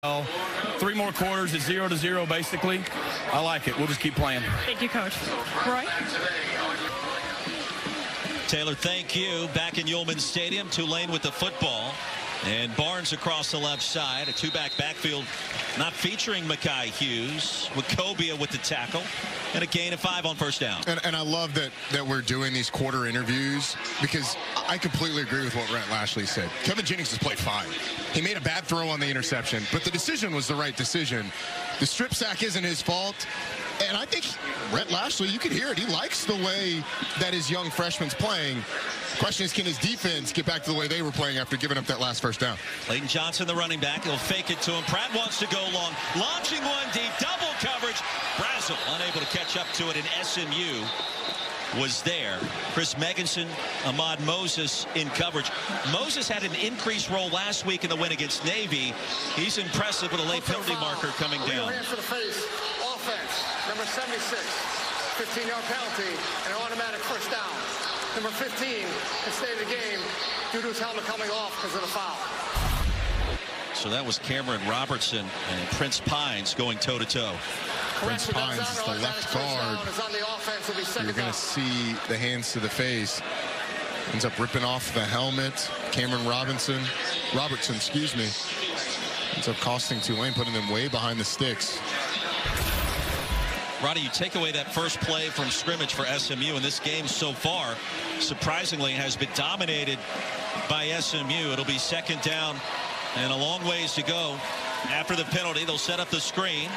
Well, 3 more quarters at 0-0, basically. I like it. We'll just keep playing. Thank you, Coach. Roy? Taylor, thank you. Back in Yulman Stadium, Tulane with the football. And Barnes across the left side. A two-back backfield not featuring Mekhi Hughes. Wacobia with the tackle. And a gain of 5 on first down. And I love that we're doing these quarter interviews, because I completely agree with what Rhett Lashley said. Kevin Jennings has played fine. He made a bad throw on the interception, but the decision was the right decision. The strip sack isn't his fault. And I think Rhett Lashley, you can hear it. He likes the way that his young freshman's playing. The question is, can his defense get back to the way they were playing after giving up that last first down? Clayton Johnson, the running back. He'll fake it to him. Pratt wants to go long. Launching one deep. Double coverage. Brazel unable to catch up to it, and SMU was there. Chris Megginson, Ahmad Moses in coverage. Moses had an increased role last week in the win against Navy. He's impressive with a late penalty marker coming down. Hands to the face. Offense. Number 76. 15-yard penalty and an automatic first down. Number 15 can stay in the game due to his helmet coming off because of the foul. So that was Cameron Robertson and Prince Pines going toe-to-toe. Prince Pines is the left guard. You're going to see the hands to the face. Ends up ripping off the helmet. Cameron Robertson, excuse me. Ends up costing Tulane, putting them way behind the sticks. Roddy, you take away that first play from scrimmage for SMU, and this game so far, surprisingly, has been dominated by SMU. It'll be second down and a long ways to go. After the penalty, they'll set up the screen.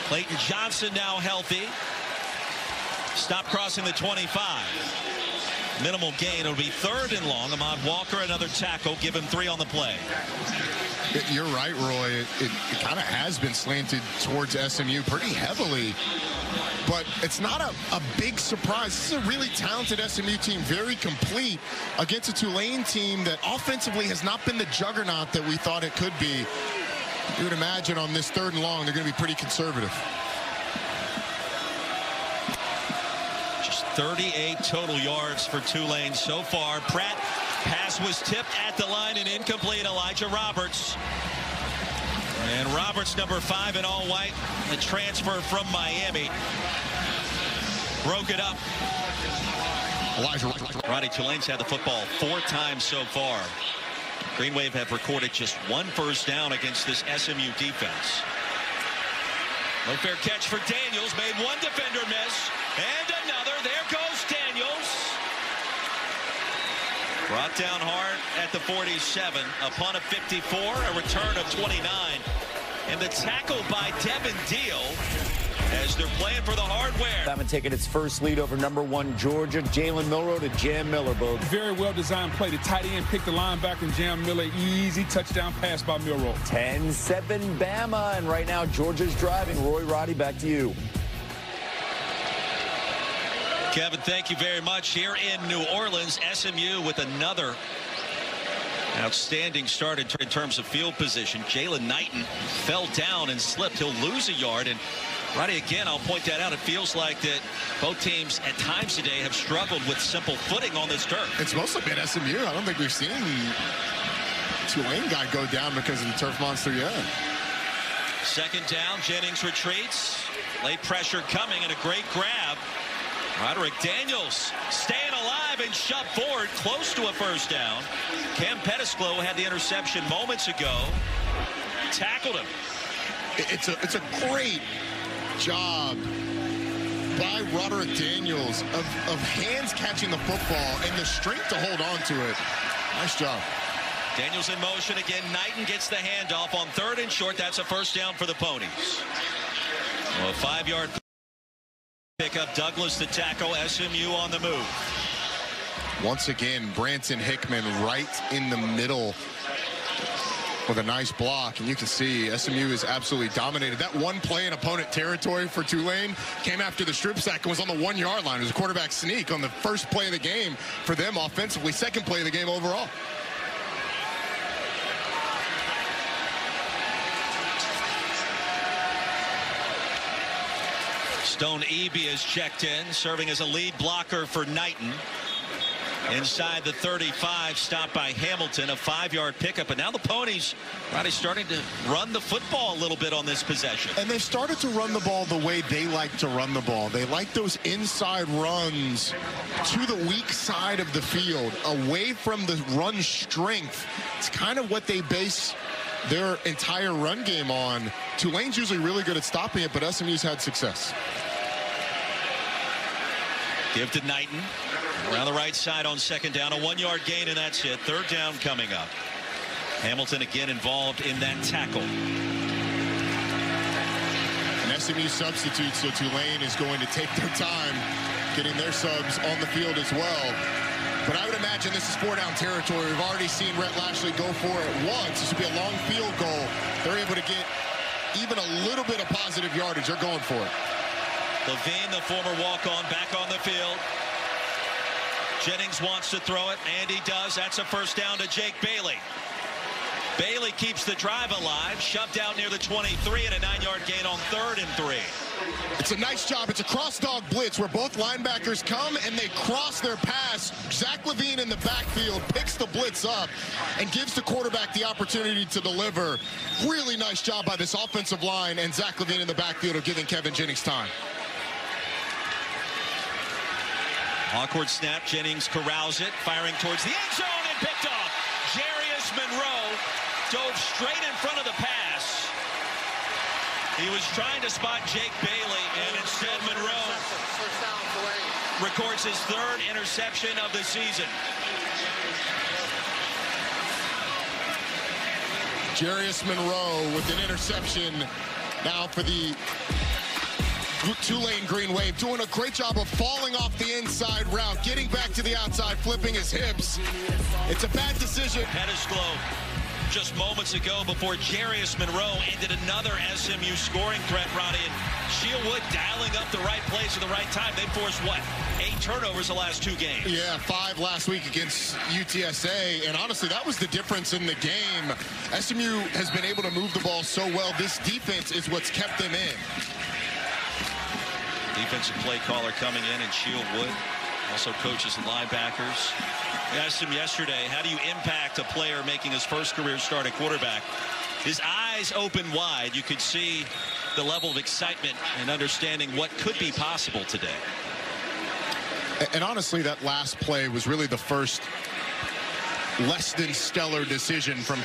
Clayton Johnson now healthy. Stop crossing the 25. Minimal gain. It'll be 3rd and long. Ahmad Walker, another tackle. Give him 3 on the play. You're right, Roy. It kind of has been slanted towards SMU pretty heavily. But it's not a big surprise. This is a really talented SMU team, very complete, against a Tulane team that offensively has not been the juggernaut that we thought it could be. You would imagine on this 3rd and long, they're going to be pretty conservative. Just 38 total yards for Tulane so far. Pratt, pass was tipped at the line and incomplete. Elijah Roberts. And Roberts, number 5 in all white, the transfer from Miami. Broke it up. Roddy, Tulane's had the football 4 times so far. Green Wave have recorded just 1 first down against this SMU defense. No fair catch for Daniels. Made 1 defender miss. And another. There goes Daniels. Brought down hard at the 47. A punt of 54. A return of 29. And the tackle by Devin Deal as they're playing for the hardware. Diamond taking its first lead over number 1 Georgia. Jalen Milroe to Jam Miller. Very well designed play. The tight end picked the linebacker and Jam Miller. Easy touchdown pass by Milroe. 10-7 Bama, and right now Georgia's driving. Roy, Roddy, back to you. Kevin, thank you very much. Here in New Orleans, SMU with another outstanding start in terms of field position. Jalen Knighton fell down and slipped. He'll lose a yard. And Roddy, again, I'll point that out. It feels like that both teams at times today have struggled with simple footing on this turf. It's mostly been SMU. I don't think we've seen Tulane guy go down because of the turf monster yet. Second down, Jennings retreats. Late pressure coming and a great grab. Roderick Daniels staying alive and shoved forward close to a first down. Cam Pettisclo had the interception moments ago. Tackled him. It's a great job by Roderick Daniels of hands catching the football and the strength to hold on to it. Nice job. Daniels in motion again. Knighton gets the handoff on 3rd and short. That's a first down for the Ponies. Well, a 5-yard pick up. Douglas the tackle. SMU on the move. Once again, Branson Hickman right in the middle with a nice block, and you can see SMU is absolutely dominated. That one play in opponent territory for Tulane came after the strip sack and was on the 1-yard line. It was a quarterback sneak on the first play of the game for them offensively, second play of the game overall. Stone Eby is checked in, serving as a lead blocker for Knighton. inside the 35, stopped by Hamilton, a 5-yard pickup. And now the Ponies, Roddy, starting to run the football a little bit on this possession. And they've started to run the ball the way they like to run the ball. They like those inside runs to the weak side of the field, away from the run strength. It's kind of what they base their entire run game on. Tulane's usually really good at stopping it, but SMU's had success. Give to Knighton around the right side on second down, a 1-yard gain, and that's it. Third down coming up. Hamilton again involved in that tackle. An SMU substitute, so Tulane is going to take their time getting their subs on the field as well. But I would imagine this is 4-down territory. We've already seen Rhett Lashley go for it once. This would be a long field goal. They're able to get even a little bit of positive yardage. They're going for it. Levine, the former walk-on, back on the field. Jennings wants to throw it, and he does. That's a first down to Jake Bailey. Bailey keeps the drive alive, shoved out near the 23, and a 9-yard gain on 3rd and 3. It's a nice job. It's a cross-dog blitz where both linebackers come and they cross their pass. Zach Levine in the backfield picks the blitz up and gives the quarterback the opportunity to deliver. Really nice job by this offensive line, and Zach Levine in the backfield of giving Kevin Jennings time. Awkward snap. Jennings corrals it, firing towards the end zone, and picked off. Jarius Monroe dove straight in front of the pass. He was trying to spot Jake Bailey, and instead Monroe records his 3rd interception of the season. Jarius Monroe with an interception now for the Tulane Green Wave, doing a great job of falling off the inside route, getting back to the outside, flipping his hips. It's a bad decision. Pettisclo just moments ago before Jarius Monroe ended another SMU scoring threat, Roddy, and Shieldwood dialing up the right place at the right time. They forced, what, 8 turnovers the last 2 games? Yeah, 5 last week against UTSA, and honestly, that was the difference in the game. SMU has been able to move the ball so well. This defense is what's kept them in. Defensive play caller coming in, and Shieldwood also coaches the linebackers. I asked him yesterday, how do you impact a player making his first career start at quarterback? His eyes open wide. You could see the level of excitement and understanding what could be possible today. And honestly, that last play was really the first less than stellar decision from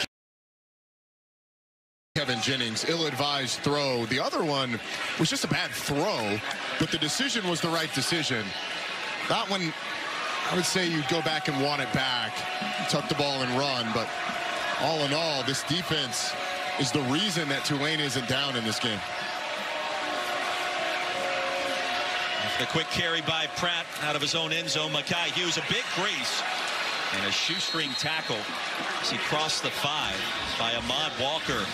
Kevin Jennings. Ill-advised throw. The other one was just a bad throw, but the decision was the right decision. That one, I would say you'd go back and want it back, tuck the ball and run, but all in all, this defense is the reason that Tulane isn't down in this game. The quick carry by Pratt out of his own end zone. Makai Hughes, a big crease and a shoestring tackle as he crossed the 5 by Ahmad Walker.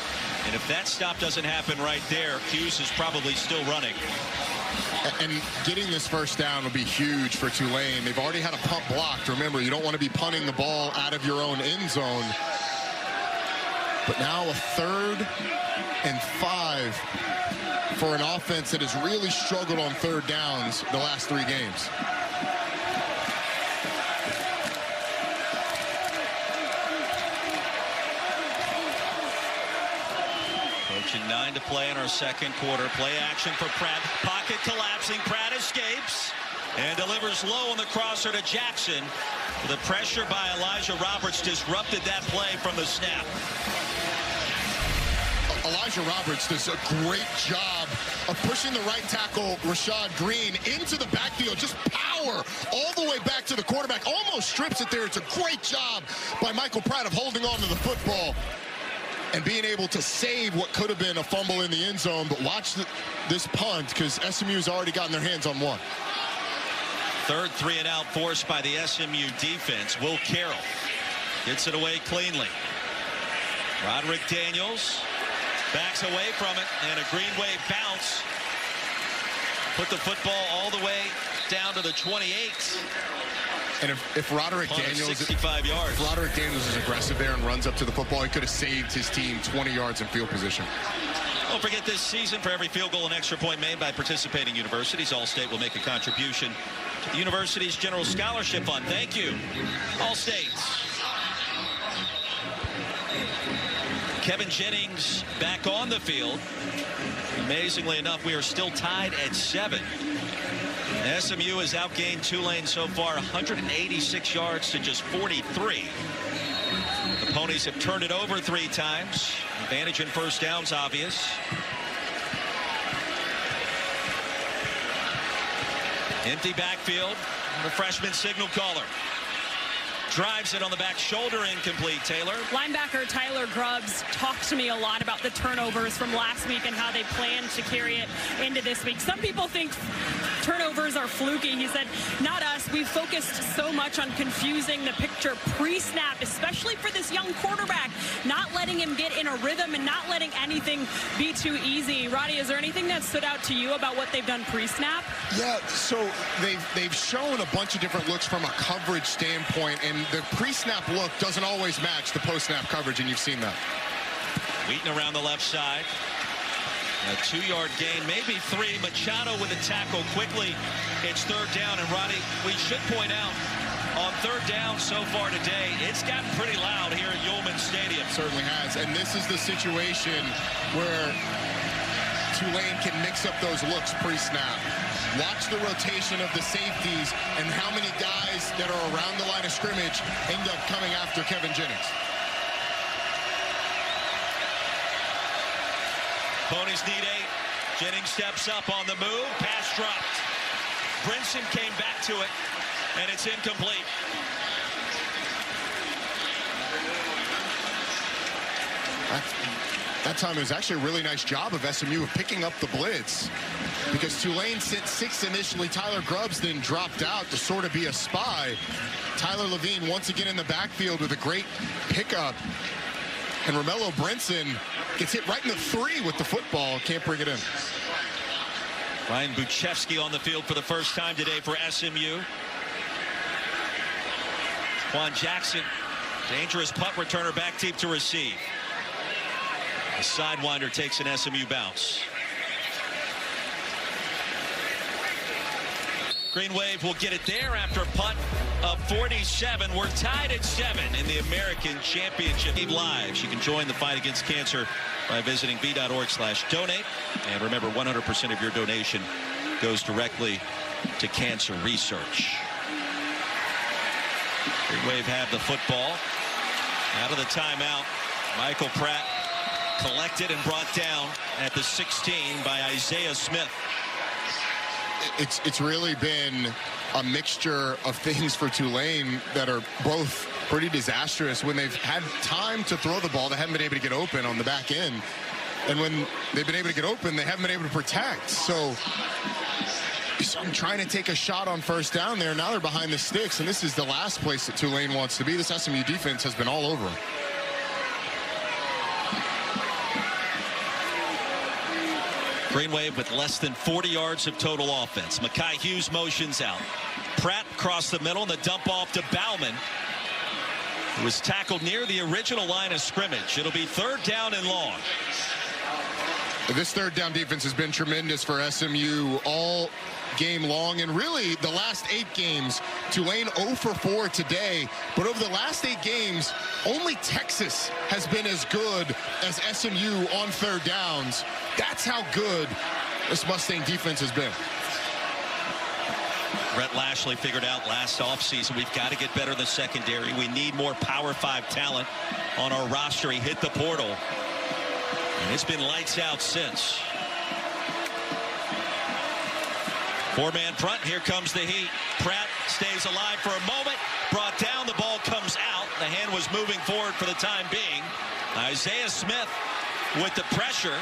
And if that stop doesn't happen right there, Hughes is probably still running. And getting this first down would be huge for Tulane. They've already had a punt blocked. Remember, you don't want to be punting the ball out of your own end zone. But now a 3rd and 5 for an offense that has really struggled on 3rd downs the last 3 games. Approaching 9 to play in our second quarter. Play action for Pratt. Pocket collapsing. Pratt escapes and delivers low on the crosser to Jackson. The pressure by Elijah Roberts disrupted that play from the snap. Elijah Roberts does a great job of pushing the right tackle, Rashad Green, into the backfield. Just power all the way back to the quarterback. Almost strips it there. It's a great job by Michael Pratt of holding on to the football and being able to save what could have been a fumble in the end zone. But watch this punt, because SMU's already gotten their hands on one. 3rd 3-and-out forced by the SMU defense. Will Carroll gets it away cleanly. Roderick Daniels backs away from it, and a Green Wave bounce put the football all the way down to the 28. And if Roderick Daniels, 65 yards. If Roderick Daniels is aggressive there and runs up to the football, he could have saved his team 20 yards in field position. Don't forget, this season, for every field goal and extra point made by participating universities, Allstate will make a contribution University's General Scholarship Fund. Thank you, all states. Kevin Jennings back on the field. Amazingly enough, we are still tied at 7. SMU has outgained Tulane so far 186 yards to just 43. The Ponies have turned it over 3 times. Advantage in first downs obvious. Empty backfield. The freshman signal caller drives it on the back shoulder, incomplete. Taylor. Linebacker Tyler Grubbs talked to me a lot about the turnovers from last week and how they plan to carry it into this week. Some people think turnovers are fluky. He said, not us. We focused so much on confusing the picture pre-snap, especially for this young quarterback, not letting him get in a rhythm and not letting anything be too easy. Roddy, is there anything that stood out to you about what they've done pre-snap? Yeah, so they've shown a bunch of different looks from a coverage standpoint, and the pre-snap look doesn't always match the post-snap coverage, and you've seen that. Wheaton around the left side. A 2-yard gain, maybe 3. Machado with a tackle quickly. It's 3rd down, and Roddy, we should point out, on 3rd down so far today, it's gotten pretty loud here at Yulman Stadium. Certainly has, and this is the situation where Tulane can mix up those looks pre-snap. Watch the rotation of the safeties and how many guys that are around the line of scrimmage end up coming after Kevin Jennings. Ponies need 8. Jennings steps up on the move. Pass dropped. Brinson came back to it, and it's incomplete. That time it was actually a really nice job of SMU of picking up the blitz, because Tulane sent 6 initially. Tyler Grubbs then dropped out to sort of be a spy. Tyler Levine once again in the backfield with a great pickup. And Romello Brinson gets hit right in the 3 with the football. Can't bring it in. Ryan Buchevsky on the field for the first time today for SMU. Juan Jackson, dangerous punt returner, back deep to receive. The sidewinder takes an SMU bounce. Green Wave will get it there after a punt of 47. We're tied at 7 in the American Championship lives. You can join the fight against cancer by visiting b.org/donate. And remember, 100% of your donation goes directly to cancer research. Green Wave have the football. Out of the timeout, Michael Pratt collected and brought down at the 16 by Isaiah Smith. It's really been a mixture of things for Tulane that are both pretty disastrous. When they've had time to throw the ball, they haven't been able to get open on the back end. And when they've been able to get open, they haven't been able to protect. So I'm trying to take a shot on first down there. Now they're behind the sticks, and this is the last place that Tulane wants to be. This SMU defense has been all over them. Green Wave with less than 40 yards of total offense. Mekhi Hughes motions out. Pratt across the middle, and the dump off to Bauman, who was tackled near the original line of scrimmage. It'll be 3rd down and long. This 3rd down defense has been tremendous for SMU all game long, and really the last 8 games. Tulane 0 for 4 today, but over the last 8 games, only Texas has been as good as SMU on 3rd downs. That's how good this Mustang defense has been. Brett Lashley figured out last offseason, we've got to get better in the secondary. We need more Power 5 talent on our roster. He hit the portal, and it's been lights out since. 4-man front. Here comes the heat. Pratt stays alive for a moment. Brought down. The ball comes out. The hand was moving forward for the time being. Isaiah Smith with the pressure.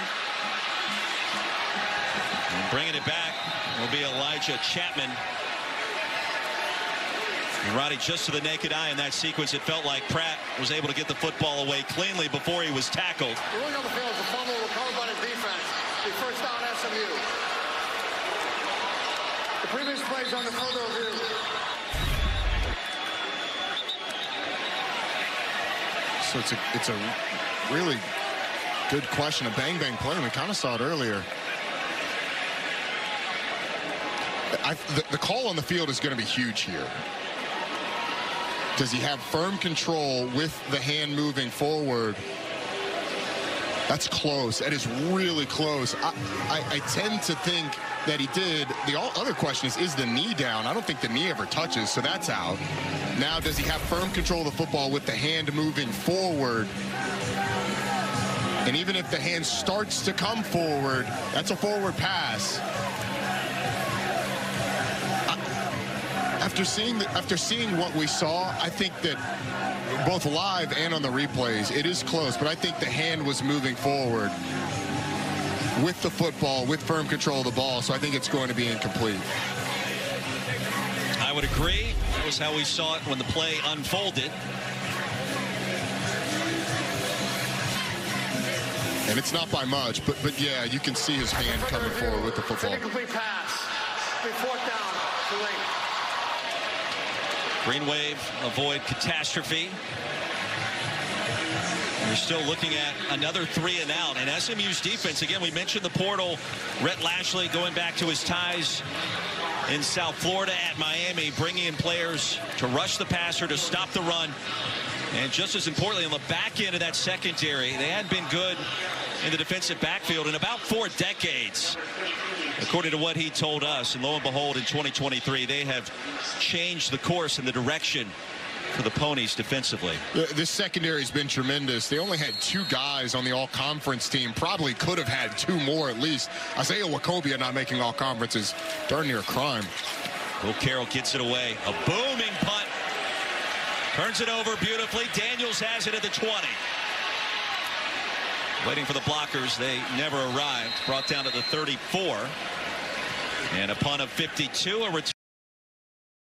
And bringing it back will be Elijah Chapman. And Roddy, just to the naked eye in that sequence, it felt like Pratt was able to get the football away cleanly before he was tackled. Ruling on the field is a fumble recovered by the defense. The first down SMU. The previous plays under further review. So it's a really good question. A bang-bang play, and we kind of saw it earlier. The call on the field is going to be huge here. Does he have firm control with the hand moving forward? That's close. That is really close. I tend to think that he did. The other question is the knee down? I don't think the knee ever touches, so that's out. Now, does he have firm control of the football with the hand moving forward? And even if the hand starts to come forward, that's a forward pass. After seeing what we saw, I think that both live and on the replays, it is close, but I think the hand was moving forward with the football, with firm control of the ball, so I think it's going to be incomplete. I would agree. That was how we saw it when the play unfolded. And it's not by much, but yeah, you can see his hand coming forward with the football. Incomplete pass. Fourth down. Tulane. Green wave, avoid catastrophe. We're still looking at another 3 and out. And SMU's defense, again, we mentioned the portal. Rhett Lashley going back to his ties in South Florida at Miami, bringing in players to rush the passer, to stop the run. And just as importantly, on the back end of that secondary, they hadn't been good in the defensive backfield in about 4 decades, according to what he told us. And lo and behold, in 2023, they have changed the course and the direction for the Ponies defensively. This secondary has been tremendous. They only had 2 guys on the all-conference team. Probably could have had 2 more at least. Isaiah Wacobia not making all-conference is darn near a crime. Will Carroll gets it away. A booming punt. Turns it over beautifully. Daniels has it at the 20. Waiting for the blockers. They never arrived. Brought down to the 34. And a punt of 52. A return.